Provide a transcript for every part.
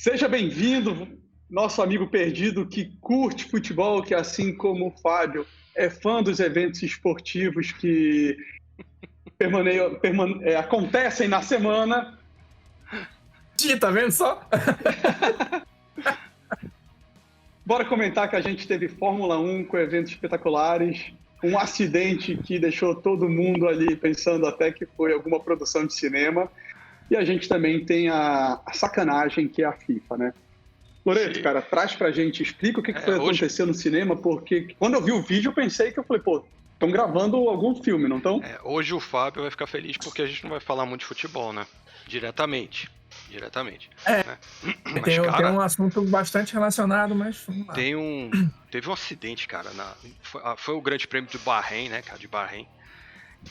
Seja bem-vindo, nosso amigo perdido que curte futebol, que assim como o Fábio é fã dos eventos esportivos que acontecem na semana. Tá vendo só? Bora comentar que a gente teve Fórmula 1 com eventos espetaculares, um acidente que deixou todo mundo ali pensando até que foi alguma produção de cinema, e a gente também tem a sacanagem que é a FIFA, né? Loreto, Sim. cara, traz pra gente, explica o que foi Hoje, acontecer no cinema, porque quando eu vi o vídeo eu pensei que eu falei, pô, estão gravando algum filme, não estão? hoje o Fábio vai ficar feliz porque a gente não vai falar muito de futebol, né? Diretamente. Né? Mas, Tem cara, um assunto bastante relacionado, mas vamos lá. teve um acidente, cara. Foi o Grande Prêmio de Bahrein, né, cara? De Bahrein.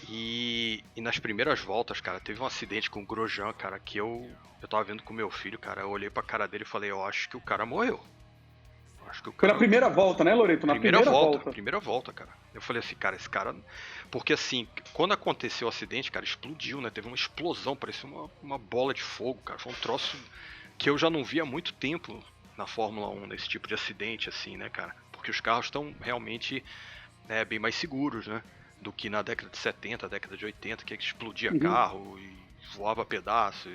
E nas primeiras voltas, cara, teve um acidente com o Grosjean, cara, que eu tava vendo com meu filho, cara. Eu olhei pra cara dele e falei, eu acho que o cara morreu. Foi na primeira volta, né, Loreto? Na primeira volta. Primeira volta, cara. Eu falei assim, cara, esse cara. Porque assim, quando aconteceu o acidente, cara, explodiu, né? Teve uma explosão, parecia uma bola de fogo, cara. Foi um troço que eu já não via há muito tempo na Fórmula 1, nesse tipo de acidente, assim, né, cara? Porque os carros estão realmente bem mais seguros, né? Do que na década de 70, década de 80, que explodia carro e voava pedaço,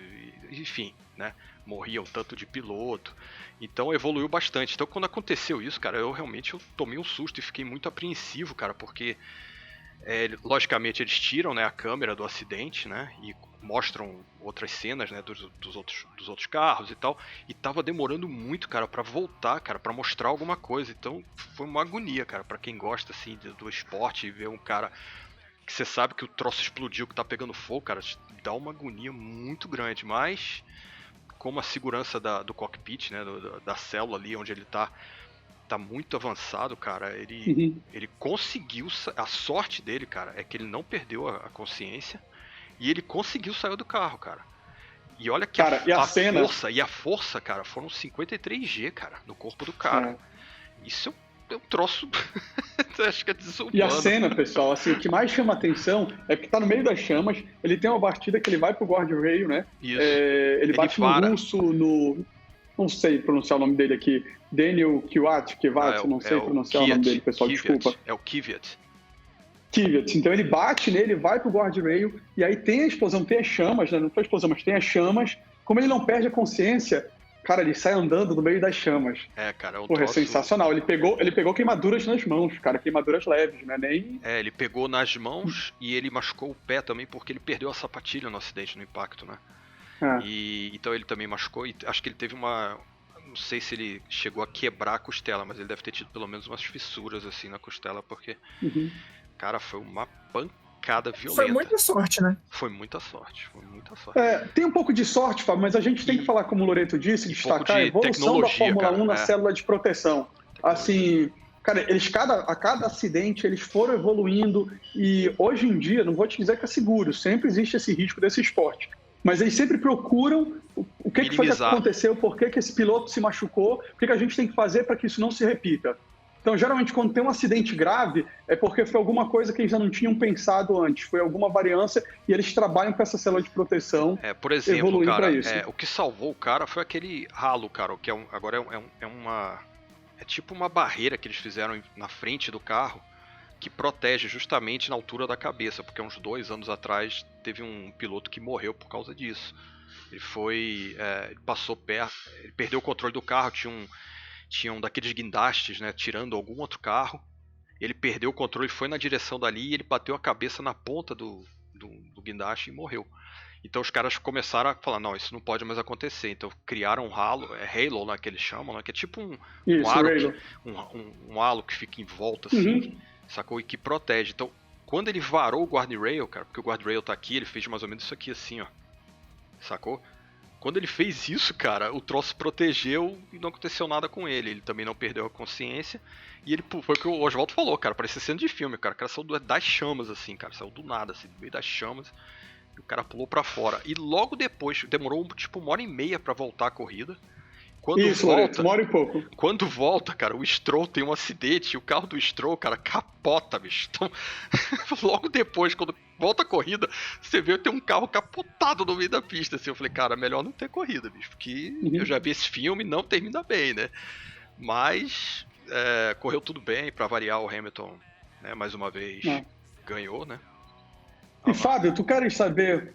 enfim, né? Morria um tanto de piloto. Então evoluiu bastante. Então quando aconteceu isso, cara, eu tomei um susto e fiquei muito apreensivo, cara, porque logicamente eles tiram, né, a câmera do acidente, né, e mostram outras cenas, né, dos outros carros e tal, e tava demorando muito, cara, pra voltar, cara, pra mostrar alguma coisa. Então foi uma agonia, cara, pra quem gosta, assim, do esporte e ver um cara que você sabe que o troço explodiu, que tá pegando fogo, cara, dá uma agonia muito grande. Mas como a segurança do cockpit, né, da célula ali onde ele tá muito avançado, cara, ele conseguiu, a sorte dele, cara, é que ele não perdeu a consciência e ele conseguiu sair do carro, cara. E olha que cara, a força, cara, foram 53G, cara, no corpo do cara. Isso é um troço, acho que é desumano. E a cena, pessoal, assim, o que mais chama atenção é que tá no meio das chamas, ele tem uma batida que ele vai pro guardrail, né? Isso. Ele bate no russo, não sei pronunciar o nome dele aqui, Daniel Kvyat, não sei pronunciar o nome dele, pessoal, desculpa. É o Kvyat. Então ele bate nele, vai pro guardrail, e aí tem a explosão, tem as chamas, né? Não foi a explosão, mas tem as chamas. Como ele não perde a consciência, cara, ele sai andando no meio das chamas. Cara, é sensacional. Ele pegou queimaduras nas mãos, cara, queimaduras leves, né? Ele pegou nas mãos e ele machucou o pé também, porque ele perdeu a sapatilha no acidente, no impacto, né? Então ele também machucou, e acho que ele teve não sei se ele chegou a quebrar a costela, mas ele deve ter tido pelo menos umas fissuras assim na costela, porque, cara, foi uma pancada violenta. Foi muita sorte, né? Foi muita sorte. Tem um pouco de sorte, Fábio, mas a gente tem que falar, como o Loreto disse, destacar a evolução da Fórmula 1 na célula de proteção. Assim, cara, a cada acidente eles foram evoluindo, e hoje em dia, não vou te dizer que é seguro, sempre existe esse risco desse esporte. Mas eles sempre procuram o que foi que aconteceu, por que esse piloto se machucou, o que a gente tem que fazer para que isso não se repita. Então, geralmente, quando tem um acidente grave, é porque foi alguma coisa que eles já não tinham pensado antes, foi alguma variância, e eles trabalham com essa célula de proteção. Por exemplo, cara, isso. O que salvou o cara foi aquele ralo, cara, que agora é tipo uma barreira que eles fizeram na frente do carro, que protege justamente na altura da cabeça, porque uns 2 anos atrás teve um piloto que morreu por causa disso. Ele passou perto, ele perdeu o controle do carro, tinha um daqueles guindastes, né, tirando algum outro carro. Ele perdeu o controle, foi na direção dali e ele bateu a cabeça na ponta do guindaste e morreu. Então os caras começaram a falar, não, isso não pode mais acontecer. Então criaram um halo, né, que eles chamam, né, que é tipo um halo que fica em volta, assim, sacou? E que protege. Então, quando ele varou o guardrail, cara, porque o guardrail tá aqui, ele fez mais ou menos isso aqui, assim, ó, sacou? Quando ele fez isso, cara, o troço protegeu e não aconteceu nada com ele. Ele também não perdeu a consciência. E ele, foi o que o Oswaldo falou, cara, parecia cena de filme, cara. O cara saiu das chamas, assim, cara, saiu do nada, assim, do meio das chamas. E o cara pulou pra fora. E logo depois, demorou tipo 1h30 pra voltar a corrida. uma hora e pouco. Quando volta, cara, o Stroll tem um acidente e o carro do Stroll, cara, capota, bicho. Então, logo depois, quando volta a corrida, você vê que tem um carro capotado no meio da pista. Assim, eu falei, cara, melhor não ter corrida, bicho, porque eu já vi esse filme e não termina bem, né? Mas correu tudo bem, pra variar o Hamilton, né, mais uma vez ganhou, né? E Fábio, tu queres saber,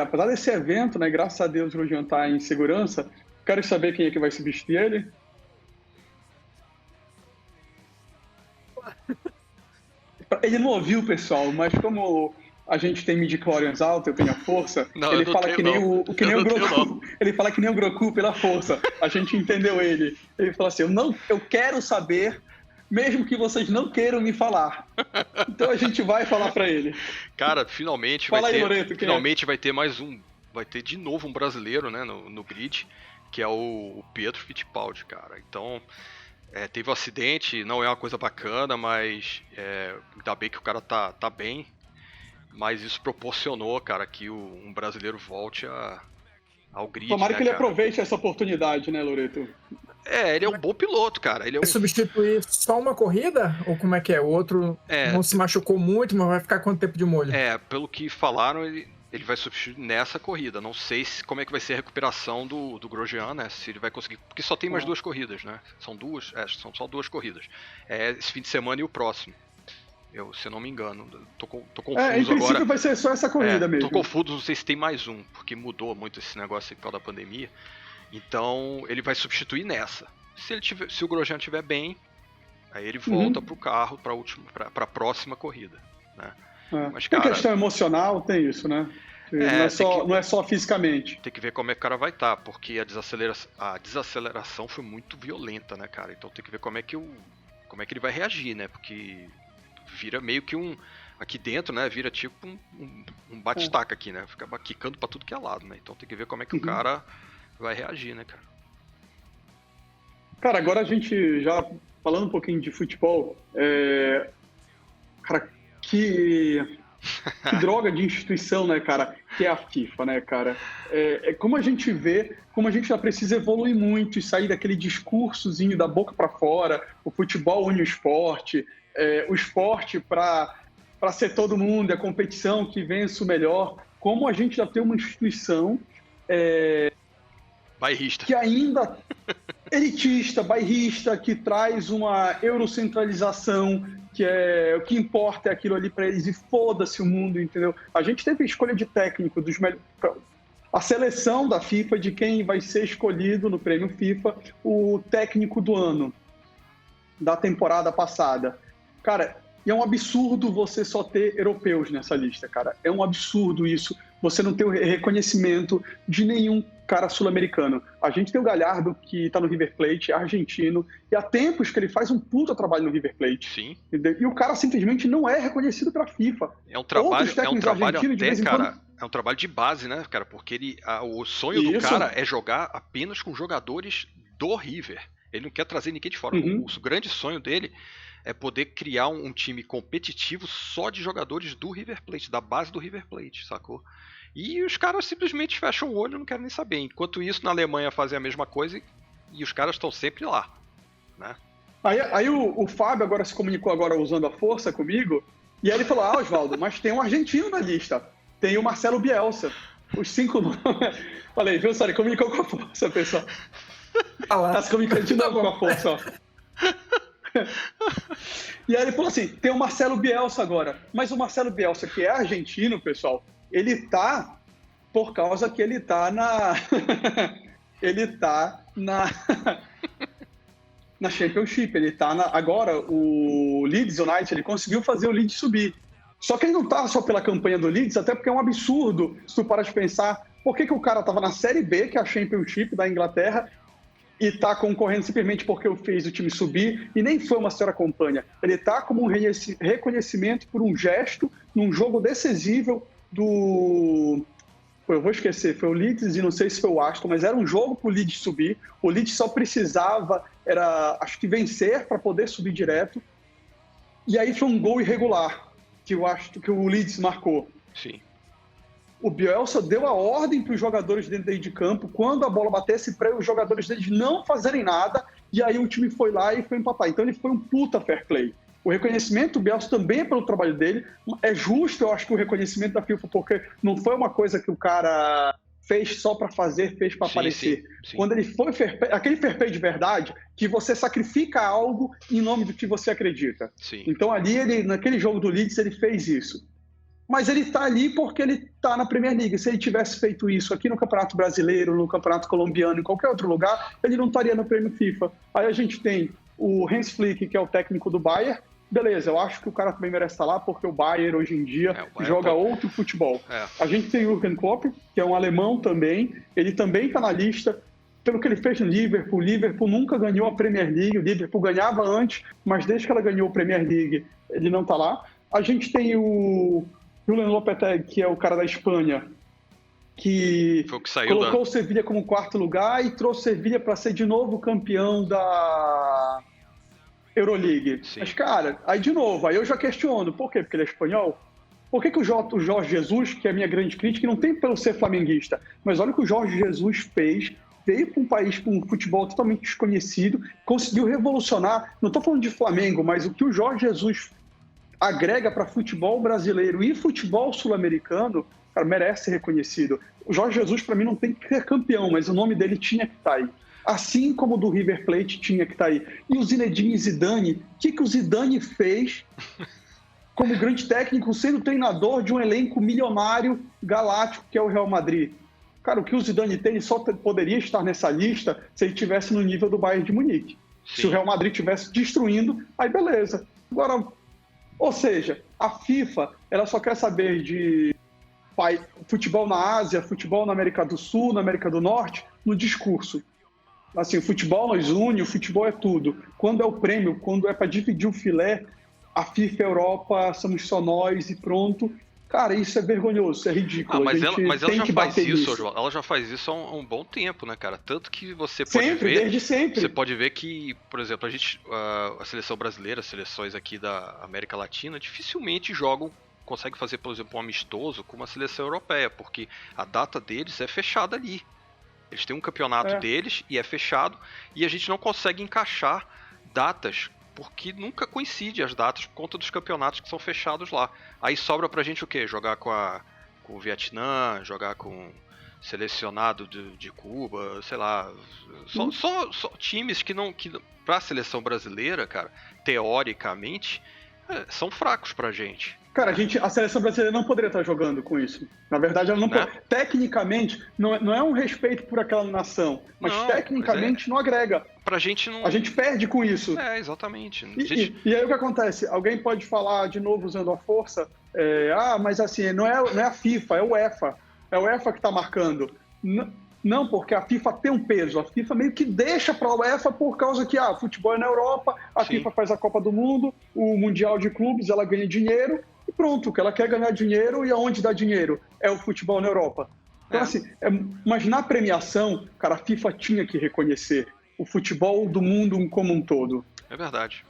apesar desse evento, né, graças a Deus o Grosjean tá em segurança, queres saber quem é que vai substituir ele? Ele não ouviu, pessoal, mas como a gente tem midi-chlorians alto, eu tenho a força, ele fala que nem o Grogu. Ele fala que nem o Grogu pela força. A gente entendeu ele. Ele fala assim, eu quero saber, mesmo que vocês não queiram me falar. Então a gente vai falar pra ele. Cara, finalmente vai ter mais um. Vai ter de novo um brasileiro, né, no grid, que é o Pietro Fittipaldi, cara. Então, teve um acidente, não é uma coisa bacana, mas ainda bem que o cara tá bem. Mas isso proporcionou, cara, que um brasileiro volte ao grid. Tomara que ele cara? Aproveite essa oportunidade, né, Loreto? Ele é um bom piloto, cara. Ele Vai substituir só uma corrida? Ou como é que é? O outro não se machucou muito, mas vai ficar quanto tempo de molho? Pelo que falaram, ele vai substituir nessa corrida. Não sei como é que vai ser a recuperação do Grosjean, né? Se ele vai conseguir. Porque só tem mais 2 corridas, né? São só 2 corridas. Esse fim de semana e o próximo. Se eu não me engano. Tô confuso agora. Em princípio vai ser só essa corrida mesmo. Tô confuso, não sei se tem mais um, porque mudou muito esse negócio aí por causa da pandemia. Então, ele vai substituir nessa. Se o Grosjean estiver bem, aí ele volta pro carro para a próxima corrida, né? Mas, cara, tem questão emocional, tem isso, né? Não é só fisicamente. Tem que ver como é que o cara vai estar, porque a desaceleração foi muito violenta, né, cara? Então tem que ver como é que ele vai reagir, né? Porque vira meio que aqui dentro, né? Vira tipo um bate-taca aqui, né? Fica quicando pra tudo que é lado, né? Então tem que ver como é que o cara vai reagir, né, cara? Cara, agora a gente já falando um pouquinho de futebol, cara, que droga de instituição, né, cara? Que é a FIFA, né, cara? Como a gente vê, como a gente já precisa evoluir muito e sair daquele discursozinho da boca pra fora, o futebol une o esporte para ser todo mundo, a competição que vence o melhor. Como a gente já tem uma instituição bairrista, que ainda elitista, bairrista, que traz uma eurocentralização, que o que importa é aquilo ali para eles e foda-se o mundo, entendeu? A gente teve a escolha de técnico a seleção da FIFA de quem vai ser escolhido no prêmio FIFA o técnico do ano da temporada passada. Cara, e é um absurdo você só ter europeus nessa lista, cara. É um absurdo isso. Você não tem o reconhecimento de nenhum cara sul-americano. A gente tem o Galhardo, que tá no River Plate, é argentino, e há tempos que ele faz um puta trabalho no River Plate. Sim. E o cara simplesmente não é reconhecido pela FIFA. É um trabalho até, cara, é um trabalho de base, né, cara? Porque o sonho do cara é jogar apenas com jogadores do River. Ele não quer trazer ninguém de fora. O grande sonho dele é poder criar um time competitivo só de jogadores do River Plate, da base do River Plate, sacou? E os caras simplesmente fecham o olho e não querem nem saber. Enquanto isso, na Alemanha fazem a mesma coisa e os caras estão sempre lá, né? Aí o Fábio agora se comunicou usando a força comigo, e aí ele falou, Oswaldo, mas tem um argentino na lista. Tem o Marcelo Bielsa. Os 5 nomes. Falei, viu, Sari, comunicou com a força, pessoal. Tá se comunicando de novo com a força, ó. E aí ele falou assim, tem o Marcelo Bielsa agora. Mas o Marcelo Bielsa, que é argentino, pessoal, ele tá por causa que ele tá na na Championship, ele tá agora o Leeds United, ele conseguiu fazer o Leeds subir. Só que ele não tá só pela campanha do Leeds, até porque é um absurdo se tu parar de pensar por que o cara tava na Série B, que é a Championship da Inglaterra, e tá concorrendo simplesmente porque fez o time subir, e nem foi uma senhora campanha. Ele tá como um reconhecimento por um gesto num jogo decisivo do... Eu vou esquecer, foi o Leeds e não sei se foi o Aston, mas era um jogo pro Leeds subir. O Leeds só precisava, acho que vencer para poder subir direto. E aí foi um gol irregular que eu acho que o Leeds marcou. Sim. o Bielsa deu a ordem para os jogadores dentro de campo, quando a bola batesse, para os jogadores deles não fazerem nada, e aí o time foi lá e foi empatar. Então ele foi um puta fair play. O reconhecimento do Bielsa também é pelo trabalho dele. É justo, eu acho, que o reconhecimento da FIFA, porque não foi uma coisa que o cara fez só para fazer, fez para aparecer. Sim. Quando ele foi aquele fair play de verdade, que você sacrifica algo em nome do que você acredita. Sim. Então ali, naquele jogo do Leeds, ele fez isso. Mas ele está ali porque ele está na Premier League. Se ele tivesse feito isso aqui no Campeonato Brasileiro, no Campeonato Colombiano, em qualquer outro lugar, ele não estaria no Prêmio FIFA. Aí a gente tem o Hans Flick, que é o técnico do Bayern. Beleza, eu acho que o cara também merece estar lá, porque o Bayern, hoje em dia, joga outro futebol. A gente tem o Jürgen Klopp, que é um alemão também. Ele também está na lista. Pelo que ele fez no Liverpool, o Liverpool nunca ganhou a Premier League. O Liverpool ganhava antes, mas desde que ela ganhou a Premier League, ele não está lá. A gente tem o Julian Lopetegui, que é o cara da Espanha, que colocou o Sevilla como quarto lugar e trouxe o Sevilla para ser de novo campeão da Euroleague. Sim. Mas, cara, aí de novo, aí eu já questiono, por quê? Porque ele é espanhol? Por que o Jorge Jesus, que é a minha grande crítica, não tem pelo ser flamenguista, mas olha o que o Jorge Jesus fez, veio para um país com um futebol totalmente desconhecido, conseguiu revolucionar, não estou falando de Flamengo, mas o que o Jorge Jesus agrega para futebol brasileiro e futebol sul-americano, cara, merece ser reconhecido. O Jorge Jesus, para mim, não tem que ser campeão, mas o nome dele tinha que estar aí. Assim como o do River Plate tinha que estar aí. E o Zinedine Zidane, o que o Zidane fez como grande técnico, sendo treinador de um elenco milionário galáctico que é o Real Madrid? Cara, o que o Zidane tem, ele só poderia estar nessa lista se ele estivesse no nível do Bayern de Munique. Sim. Se o Real Madrid estivesse destruindo, aí beleza. Agora, ou seja, a FIFA, ela só quer saber de futebol na Ásia, futebol na América do Sul, na América do Norte, no discurso. Assim, o futebol nos une, o futebol é tudo. Quando é o prêmio, quando é para dividir o filé, a FIFA e a Europa somos só nós e pronto. Cara, isso é vergonhoso, isso é ridículo. Mas ela já faz isso, João. Ela já faz isso há um bom tempo, né, cara? Tanto que você pode ver... Desde sempre. Você pode ver que, por exemplo, a seleção brasileira, as seleções aqui da América Latina, dificilmente conseguem fazer, por exemplo, um amistoso com uma seleção europeia, porque a data deles é fechada ali. Eles têm um campeonato deles e é fechado, e a gente não consegue encaixar datas, porque nunca coincide as datas por conta dos campeonatos que são fechados lá. Aí sobra pra gente o quê? Jogar com o Vietnã, jogar com selecionado de Cuba, sei lá. Só times que pra seleção brasileira, cara, teoricamente, são fracos pra gente. Cara, a seleção brasileira não poderia estar jogando com isso. Na verdade, ela não pode. Tecnicamente, não é um respeito por aquela nação, mas tecnicamente não agrega. Pra gente não... A gente perde com isso. Exatamente. E aí o que acontece? Alguém pode falar, de novo, usando a força, mas assim, não é a FIFA, é o UEFA. É o UEFA que está marcando. Não, porque a FIFA tem um peso. A FIFA meio que deixa para a UEFA por causa que futebol é na Europa, a FIFA faz a Copa do Mundo, o Mundial de Clubes, ela ganha dinheiro, e pronto, que ela quer ganhar dinheiro, e aonde dá dinheiro? É o futebol na Europa. Então, assim, mas na premiação, cara, a FIFA tinha que reconhecer o futebol do mundo como um todo. É verdade.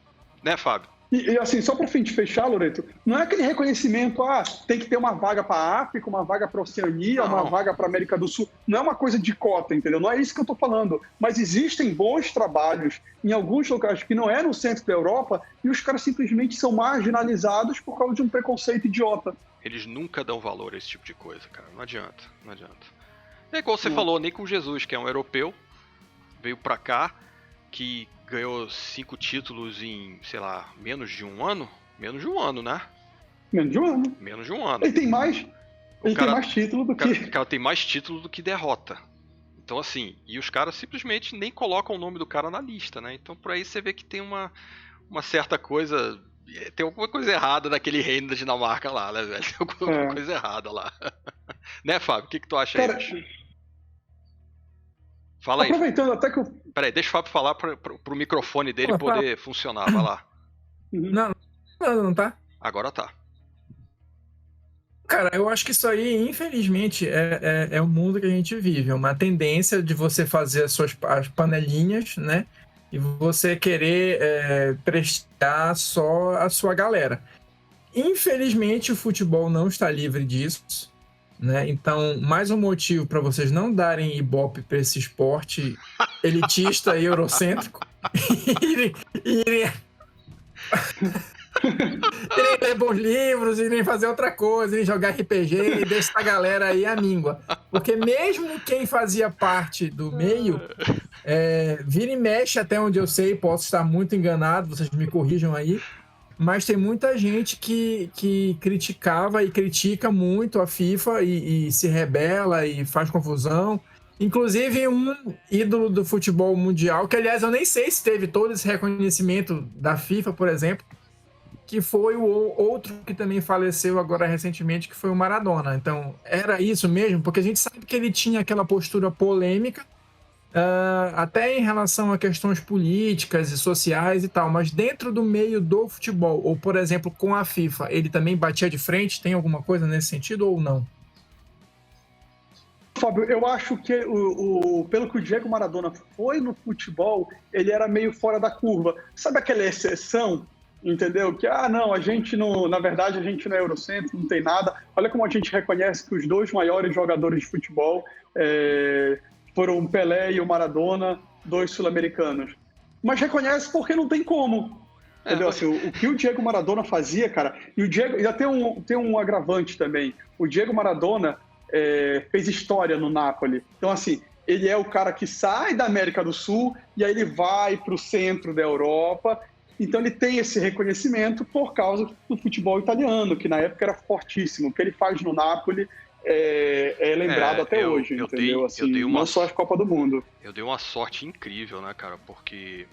Né, Fábio? E assim, só para fechar, Loreto, não é aquele reconhecimento, tem que ter uma vaga para a África, uma vaga para a Oceania, uma vaga para a América do Sul. Não é uma coisa de cota, entendeu? Não é isso que eu estou falando. Mas existem bons trabalhos em alguns locais que não é no centro da Europa e os caras simplesmente são marginalizados por causa de um preconceito idiota. Eles nunca dão valor a esse tipo de coisa, cara. Não adianta. É igual você falou, nem com Jesus, que é um europeu, veio para cá, que ganhou 5 títulos em, sei lá, menos de um ano? Menos de um ano, né? Menos de um ano. Ele tem mais título do que... O cara tem mais título do que derrota. Então, assim, e os caras simplesmente nem colocam o nome do cara na lista, né? Então, por aí você vê que tem uma certa coisa... Tem alguma coisa errada naquele reino da Dinamarca lá, né, velho? Tem alguma coisa errada lá. Né, Fábio? O que tu acha aí? Fala aí. Aproveitando até que eu... Peraí, deixa o Fábio falar pro microfone dele poder funcionar, vai lá. Não tá. Agora tá. Cara, eu acho que isso aí, infelizmente, é o mundo que a gente vive. É uma tendência de você fazer as panelinhas, né? E você querer prestigiar só a sua galera. Infelizmente, o futebol não está livre disso. né? Então, mais um motivo para vocês não darem ibope para esse esporte elitista e eurocêntrico e irem ler bons livros, irem fazer outra coisa, irem jogar RPG e deixar essa galera aí à míngua. Porque mesmo quem fazia parte do meio, vira e mexe, até onde eu sei, posso estar muito enganado, vocês me corrijam aí, mas tem muita gente que criticava e critica muito a FIFA e se rebela e faz confusão. Inclusive um ídolo do futebol mundial, que aliás eu nem sei se teve todo esse reconhecimento da FIFA, por exemplo, que foi o outro que também faleceu agora recentemente, que foi o Maradona. Então, era isso mesmo? Porque a gente sabe que ele tinha aquela postura polêmica, até em relação a questões políticas e sociais e tal, mas dentro do meio do futebol, ou por exemplo com a FIFA, ele também batia de frente? Tem alguma coisa nesse sentido ou não? Fábio, eu acho que pelo que o Diego Maradona foi no futebol, ele era meio fora da curva. Sabe aquela exceção, entendeu? Que, não, a gente não, na verdade, a gente não é eurocêntrico, não tem nada. Olha como a gente reconhece que os dois maiores jogadores de futebol foram o Pelé e o Maradona, dois sul-americanos. Mas reconhece porque não tem como. Entendeu? Assim, o que o Diego Maradona fazia, cara... E o Diego... Já tem um agravante também. O Diego Maradona fez história no Napoli. Então, assim, ele é o cara que sai da América do Sul e aí ele vai para o centro da Europa. Então, ele tem esse reconhecimento por causa do futebol italiano, que na época era fortíssimo. O que ele faz no Napoli é lembrado até hoje, entendeu? Não só a Copa do Mundo. Eu dei uma sorte incrível, né, cara? Porque,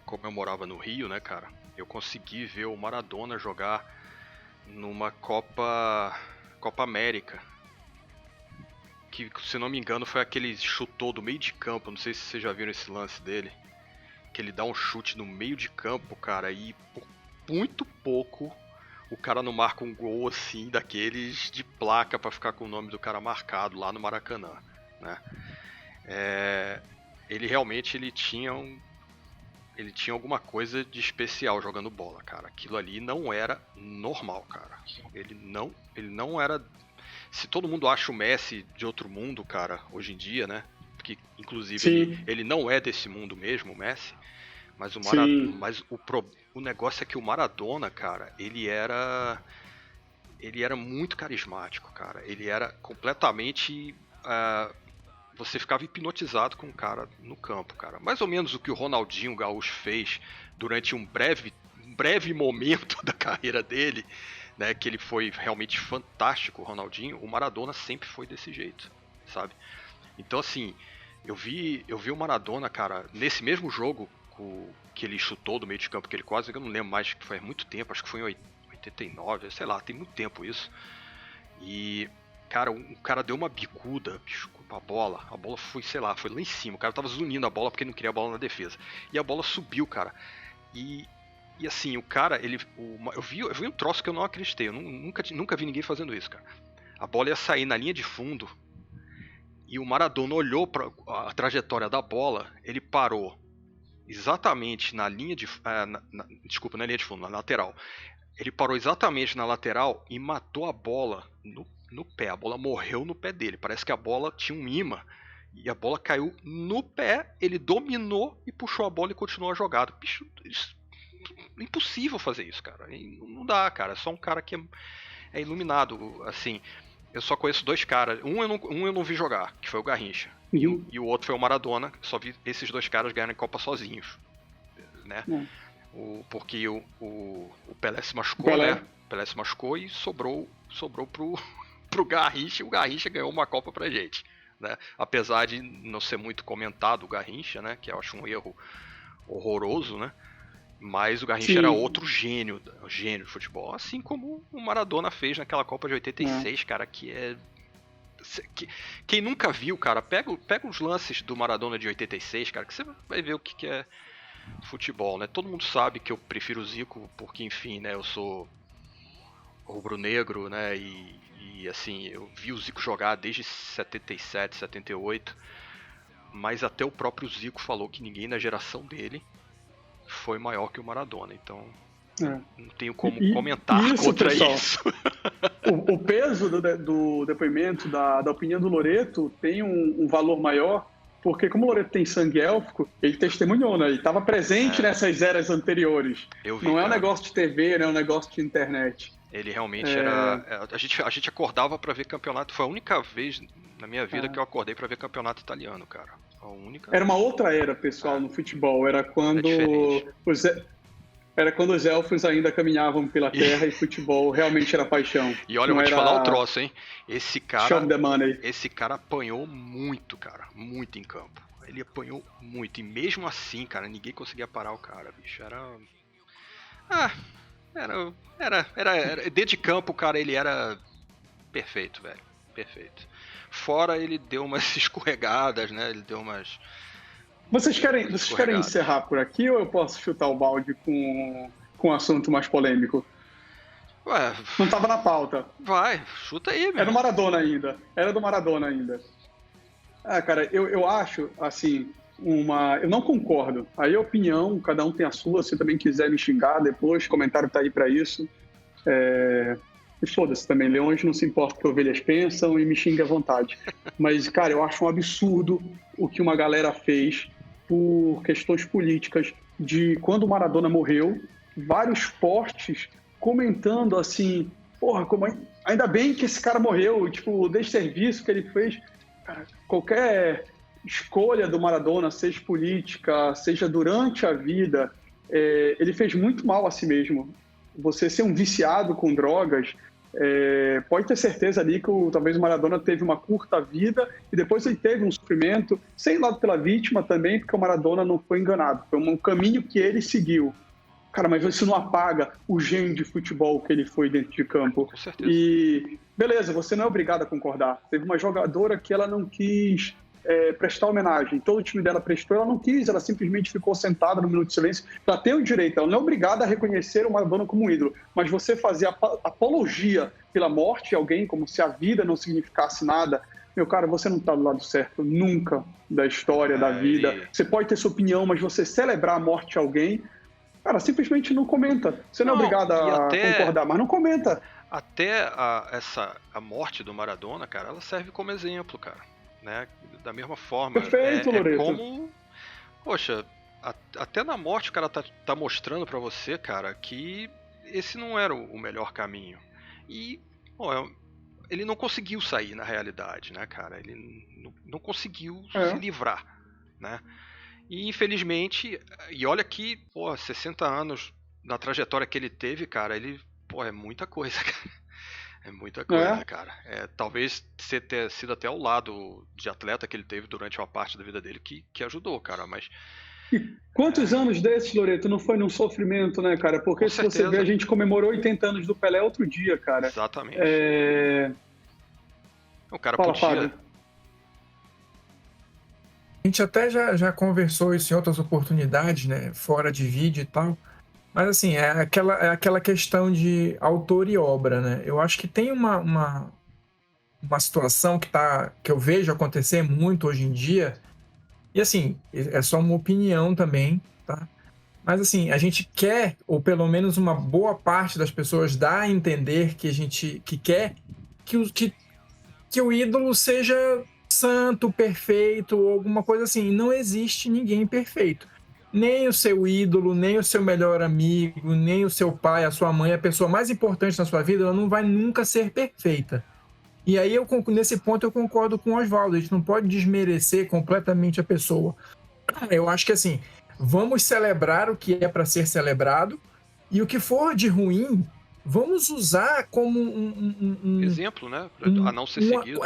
como eu morava no Rio, né, cara? Eu consegui ver o Maradona jogar numa Copa América. Que, se não me engano, foi aquele chutou do meio de campo. Não sei se vocês já viram esse lance dele. Que ele dá um chute no meio de campo, cara, e por muito pouco o cara não marca um gol assim, daqueles de placa pra ficar com o nome do cara marcado lá no Maracanã, né? Ele realmente tinha alguma coisa de especial jogando bola, cara. Aquilo ali não era normal, cara. Ele não era... Se todo mundo acha o Messi de outro mundo, cara, hoje em dia, né? Porque, inclusive, ele não é desse mundo mesmo, o Messi. Mas o negócio é que o Maradona, cara, ele era muito carismático, cara. Ele era completamente... você ficava hipnotizado com o cara no campo, cara. Mais ou menos o que o Ronaldinho Gaúcho fez durante um breve momento da carreira dele, né, que ele foi realmente fantástico, o Ronaldinho. O Maradona sempre foi desse jeito, sabe? Então, assim, eu vi o Maradona, cara, nesse mesmo jogo que ele chutou do meio de campo, que ele quase, eu não lembro mais, que faz muito tempo, acho que foi em 89, sei lá, tem muito tempo isso. E, cara, o cara deu uma bicuda, bicho, com a bola foi, sei lá, foi lá em cima, o cara tava zunindo a bola porque ele não queria a bola na defesa. E a bola subiu, cara. E assim, o cara, eu vi um troço que eu não acreditei, eu nunca vi ninguém fazendo isso, cara. A bola ia sair na linha de fundo, e o Maradona olhou para a trajetória da bola, ele parou exatamente na linha de... desculpa, na linha de fundo, na lateral. Ele parou exatamente na lateral e matou a bola no pé. A bola morreu no pé dele. Parece que a bola tinha um imã e a bola caiu no pé. Ele dominou e puxou a bola e continuou a jogada. Bicho, impossível fazer isso, cara. Não dá, cara. É só um cara que é iluminado, assim... Eu só conheço dois caras. Um eu não vi jogar, que foi o Garrincha. E o outro foi o Maradona. Só vi esses dois caras ganharem Copa sozinhos, né? Porque o Pelé se machucou, né? O Pelé se machucou e sobrou pro Garrincha. E o Garrincha ganhou uma Copa pra gente, né? Apesar de não ser muito comentado o Garrincha, né? Que eu acho um erro horroroso, né? Mas o Garrincha era outro gênio de futebol, assim como o Maradona fez naquela Copa de 86, cara, que é... Quem nunca viu, cara, pega os lances do Maradona de 86, cara, que você vai ver o que é futebol, né? Todo mundo sabe que eu prefiro o Zico, porque, enfim, né, eu sou rubro-negro, né, e assim, eu vi o Zico jogar desde 77, 78, mas até o próprio Zico falou que ninguém na geração dele foi maior que o Maradona, então... Não tenho como comentar contra pessoal, isso. O peso do depoimento, da opinião do Loreto tem um valor maior, porque como o Loreto tem sangue élfico, ele testemunhou, né? Ele estava presente nessas eras anteriores. Não é um negócio de TV, não é um negócio de internet. Ele realmente era... A gente acordava para ver campeonato. Foi a única vez na minha vida que eu acordei para ver campeonato italiano, cara. Era uma outra era, pessoal, no futebol. Era quando os elfos ainda caminhavam pela terra e futebol realmente era paixão. E olha, eu vou te falar um troço, hein? Esse cara apanhou muito, cara. Muito em campo. Ele apanhou muito. E mesmo assim, cara, ninguém conseguia parar o cara, bicho. Era dentro de campo, cara, ele era perfeito, velho. Perfeito. Fora ele deu umas escorregadas, né? Ele deu umas... Vocês querem encerrar por aqui ou eu posso chutar o balde com um assunto mais polêmico? Ué... Não tava na pauta. Vai, chuta aí, meu. Era do Maradona ainda. Cara, eu acho, assim, eu não concordo. Aí a opinião, cada um tem a sua. Se também quiser me xingar depois, o comentário tá aí pra isso. E foda-se também, leões não se importa o que ovelhas pensam e me xingue à vontade. Mas, cara, eu acho um absurdo o que uma galera fez por questões políticas de quando o Maradona morreu, vários posts comentando assim, porra, ainda bem que esse cara morreu, tipo, o desserviço que ele fez. Cara, qualquer escolha do Maradona, seja política, seja durante a vida, ele fez muito mal a si mesmo. Você ser um viciado com drogas, pode ter certeza ali que talvez o Maradona teve uma curta vida e depois ele teve um sofrimento, sem lado pela vítima também, porque o Maradona não foi enganado. Foi um caminho que ele seguiu. Cara, mas isso não apaga o gênio de futebol que ele foi dentro de campo. Com certeza. E, beleza, você não é obrigado a concordar. Teve uma jogadora que ela não quis prestar homenagem. Todo o time dela prestou, ela não quis, ela simplesmente ficou sentada no minuto de silêncio. Ela tem o direito, ela não é obrigada a reconhecer o Maradona como um ídolo, mas você fazer apologia pela morte de alguém, como se a vida não significasse nada, meu cara, você não está do lado certo nunca da história, da vida. Você pode ter sua opinião, mas você celebrar a morte de alguém, cara, simplesmente não comenta. Você não é obrigado a concordar, mas não comenta. Até a morte do Maradona, cara, ela serve como exemplo, cara. Né? Da mesma forma. Perfeito, Loreto. Como... Poxa, até na morte o cara tá mostrando pra você, cara, que esse não era o melhor caminho. E, ele não conseguiu sair na realidade, né, cara? Ele não conseguiu se livrar, né? E infelizmente, e olha que, 60 anos na trajetória que ele teve, cara, é muita coisa, cara. É muita coisa, cara. Talvez ter sido até o lado de atleta que ele teve durante uma parte da vida dele que ajudou, cara, mas... E quantos anos desses, Loreto, não foi num sofrimento, né, cara? Porque se você ver, a gente comemorou 80 anos do Pelé outro dia, cara. Exatamente. O cara Fala, podia... Fábio. A gente até já conversou isso em outras oportunidades, né? Fora de vídeo e tal. Mas, assim, é aquela questão de autor e obra, né? Eu acho que tem uma situação que eu vejo acontecer muito hoje em dia, e, assim, é só uma opinião também, tá? Mas, assim, a gente quer, ou pelo menos uma boa parte das pessoas dá a entender que quer que o ídolo seja santo, perfeito, ou alguma coisa assim. Não existe ninguém perfeito. Nem o seu ídolo, nem o seu melhor amigo, nem o seu pai, a sua mãe, a pessoa mais importante na sua vida, ela não vai nunca ser perfeita. E aí, nesse ponto, eu concordo com o Oswaldo. A gente não pode desmerecer completamente a pessoa. Eu acho que, assim, vamos celebrar o que é para ser celebrado, e o que for de ruim, vamos usar como um exemplo, né? A não ser seguido.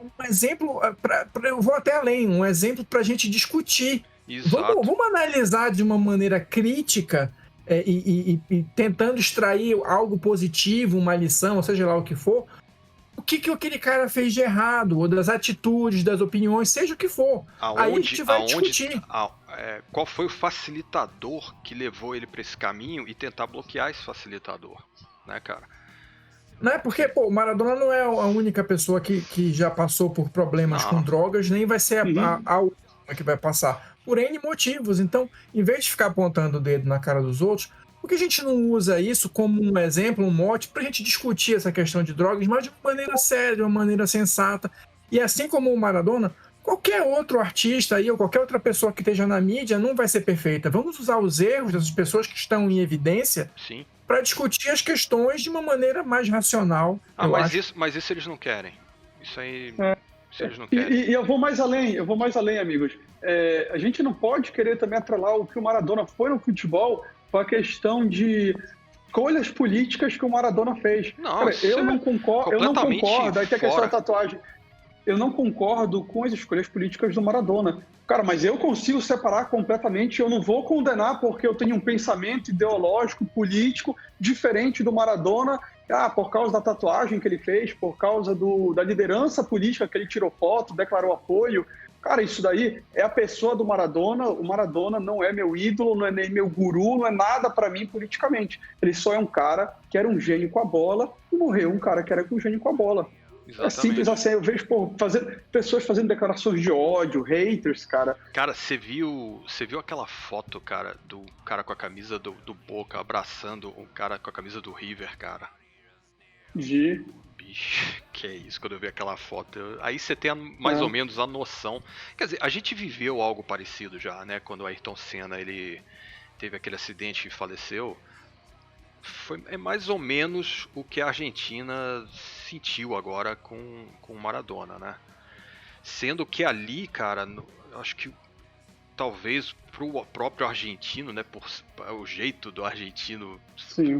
Um exemplo, eu vou até além, um exemplo para a gente discutir. Vamos analisar de uma maneira crítica e tentando extrair algo positivo, uma lição, seja lá o que for, o que aquele cara fez de errado, ou das atitudes, das opiniões, seja o que for. Aí a gente vai discutir. Qual foi o facilitador que levou ele para esse caminho e tentar bloquear esse facilitador, né, cara? Não é porque, o Maradona não é a única pessoa que já passou por problemas com drogas, nem vai ser a última que vai passar. Por N motivos. Então, em vez de ficar apontando o dedo na cara dos outros, Por que a gente não usa isso como um exemplo, um mote, para a gente discutir essa questão de drogas, mas de uma maneira séria, de uma maneira sensata? E assim como o Maradona, qualquer outro artista aí, ou qualquer outra pessoa que esteja na mídia não vai ser perfeita. Vamos usar os erros dessas pessoas que estão em evidência para discutir as questões de uma maneira mais racional. Mas isso eles não querem. Isso aí... Isso eles não querem. E eu vou mais além, amigos. A gente não pode querer também atrelar o que o Maradona foi no futebol com a questão de escolhas políticas que o Maradona fez. Não, cara, eu não concordo. Aí tem a questão da tatuagem. Eu não concordo com as escolhas políticas do Maradona. Cara, mas eu consigo separar completamente. Eu não vou condenar porque eu tenho um pensamento ideológico, político, diferente do Maradona. Por causa da tatuagem que ele fez, por causa da liderança política que ele tirou foto, declarou apoio. Cara, isso daí é a pessoa do Maradona. O Maradona não é meu ídolo, não é nem meu guru, não é nada para mim politicamente. Ele só é um cara que era um gênio com a bola e morreu um cara que era um gênio com a bola. Exatamente. É simples assim. Eu vejo pessoas fazendo declarações de ódio, haters, cara. Cara, você viu aquela foto, cara, do cara com a camisa do Boca abraçando um cara com a camisa do River, cara? Bicho, que é isso, quando eu vi aquela foto. Aí você tem mais ou menos a noção. Quer dizer, a gente viveu algo parecido já, né? Quando o Ayrton Senna ele teve aquele acidente e faleceu. É mais ou menos o que a Argentina sentiu agora com o Maradona, né? Sendo que ali, cara, acho que talvez pro próprio argentino, né, por o jeito do argentino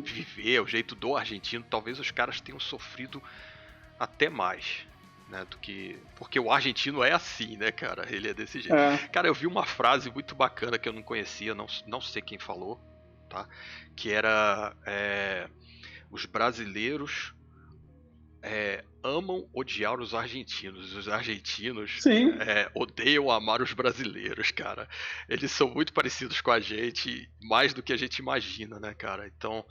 viver, o jeito do argentino, talvez os caras tenham sofrido até mais, né, do que... Porque o argentino é assim, né, cara, ele é desse jeito. Cara, eu vi uma frase muito bacana que eu não conhecia, não sei quem falou, tá? Que era os brasileiros amam odiar os argentinos. Os argentinos odeiam amar os brasileiros, cara. Eles são muito parecidos com a gente, mais do que a gente imagina, né, cara? Então,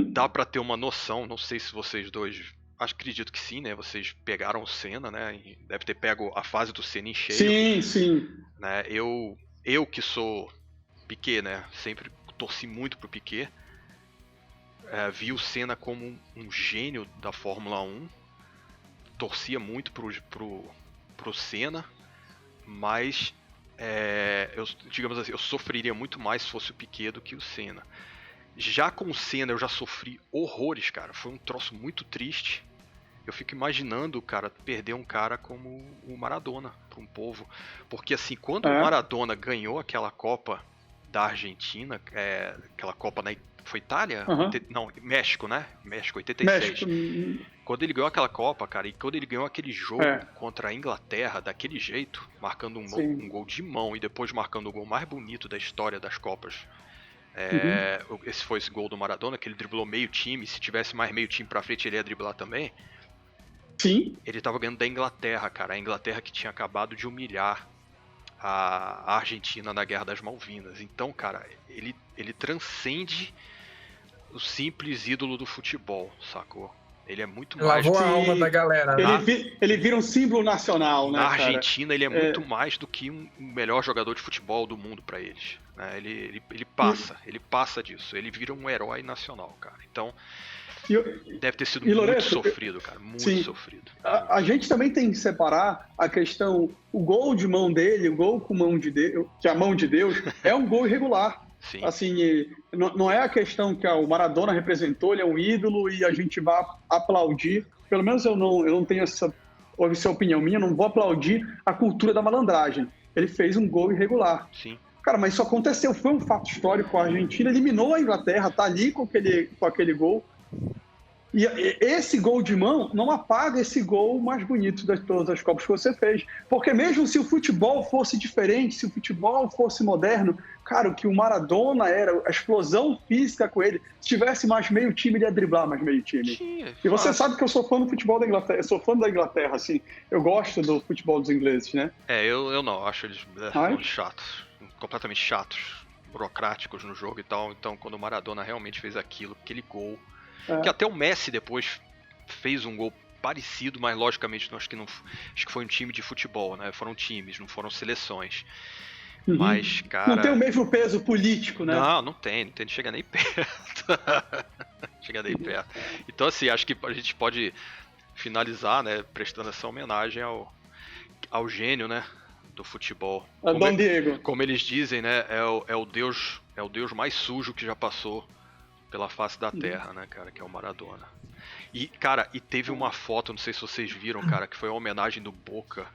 dá pra ter uma noção. Não sei se vocês dois... Acredito que sim, né? Vocês pegaram o Senna, né? Deve ter pego a fase do Senna em cheio. Sim. Né? Eu que sou Piquet, né? Sempre torci muito pro Piquet. Vi o Senna como um gênio da Fórmula 1, torcia muito pro Senna, mas digamos assim, eu sofreria muito mais se fosse o Piquet do que o Senna. Já com o Senna eu já sofri horrores, cara, foi um troço muito triste. Eu fico imaginando, cara, perder um cara como o Maradona para um povo, porque assim, quando o Maradona ganhou aquela Copa da Argentina, aquela Copa foi Itália? Não, México, né? México, 86. México. Quando ele ganhou aquela Copa, cara, e quando ele ganhou aquele jogo contra a Inglaterra, daquele jeito, marcando um gol de mão e depois marcando o gol mais bonito da história das Copas. Esse foi esse gol do Maradona, que ele driblou meio time. Se tivesse mais meio time pra frente, ele ia driblar também. Sim. Ele tava ganhando da Inglaterra, cara. A Inglaterra que tinha acabado de humilhar a Argentina na Guerra das Malvinas. Então, cara, ele transcende o simples ídolo do futebol, sacou? Ele é muito mais... Lavou a alma da galera. Ele vira um símbolo nacional, né, na Argentina, ele é muito mais do que um melhor jogador de futebol do mundo pra eles. Né? Ele passa disso. Ele vira um herói nacional, cara. Então, deve ter sido muito sofrido, cara. Muito sofrido. A gente também tem que separar a questão... O gol de mão dele, o gol com mão de Deus, que é a mão de Deus, é um gol irregular. Sim. Assim, não é a questão que o Maradona representou, ele é um ídolo e a gente vai aplaudir. Pelo menos eu não tenho essa opinião minha, não vou aplaudir a cultura da malandragem. Ele fez um gol irregular. Sim. Cara, mas isso aconteceu, foi um fato histórico. A Argentina eliminou a Inglaterra, tá ali com aquele gol. E esse gol de mão não apaga esse gol mais bonito de todas as Copas que você fez. Porque mesmo se o futebol fosse diferente, se o futebol fosse moderno, cara, o que o Maradona era, a explosão física com ele, se tivesse mais meio time, ele ia driblar mais meio time. Sim, e você sabe que eu sou fã do futebol da Inglaterra, eu sou fã da Inglaterra, assim, eu gosto do futebol dos ingleses, né? Eu não, acho eles chatos, completamente chatos, burocráticos no jogo e tal. Então, quando o Maradona realmente fez aquele gol, que até o Messi depois fez um gol parecido, mas logicamente acho que foi um time de futebol, né? Foram times, não foram seleções. Mas, cara... Não tem o mesmo peso político, né? Não tem, não chega nem perto. Chega nem perto. Então, assim, acho que a gente pode finalizar, né, prestando essa homenagem ao gênio, né, do futebol. Dom Diego. Como eles dizem, né, é o Deus mais sujo que já passou pela face da terra, né, cara, que é o Maradona. E, cara, teve uma foto, não sei se vocês viram, cara, que foi uma homenagem do Boca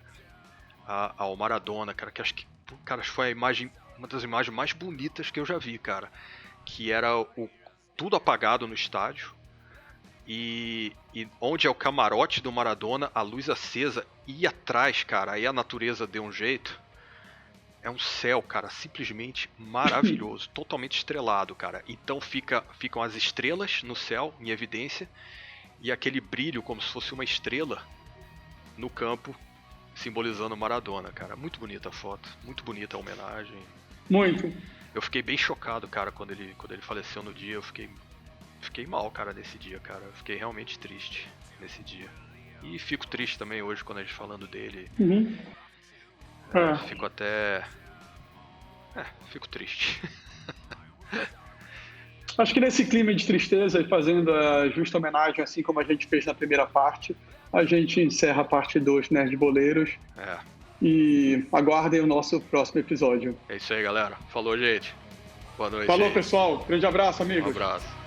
ao Maradona, cara, que acho que foi uma das imagens mais bonitas que eu já vi, cara, que era tudo apagado no estádio e onde é o camarote do Maradona, a luz acesa, e atrás, cara, aí a natureza deu um jeito. É um céu, cara, simplesmente maravilhoso, totalmente estrelado, cara. Então ficam as estrelas no céu, em evidência, e aquele brilho como se fosse uma estrela no campo, simbolizando o Maradona, cara. Muito bonita a foto, muito bonita a homenagem. Muito. Eu fiquei bem chocado, cara, quando ele faleceu no dia. Eu fiquei mal, cara, nesse dia, cara. Eu fiquei realmente triste nesse dia. E fico triste também hoje quando a gente falando dele. Fico até... fico triste. Acho que nesse clima de tristeza e fazendo a justa homenagem, assim como a gente fez na primeira parte, a gente encerra a parte 2, Nerd Boleiros. E aguardem o nosso próximo episódio. É isso aí, galera. Falou, gente. Boa noite. Falou, pessoal. Grande abraço, amigos. Um abraço.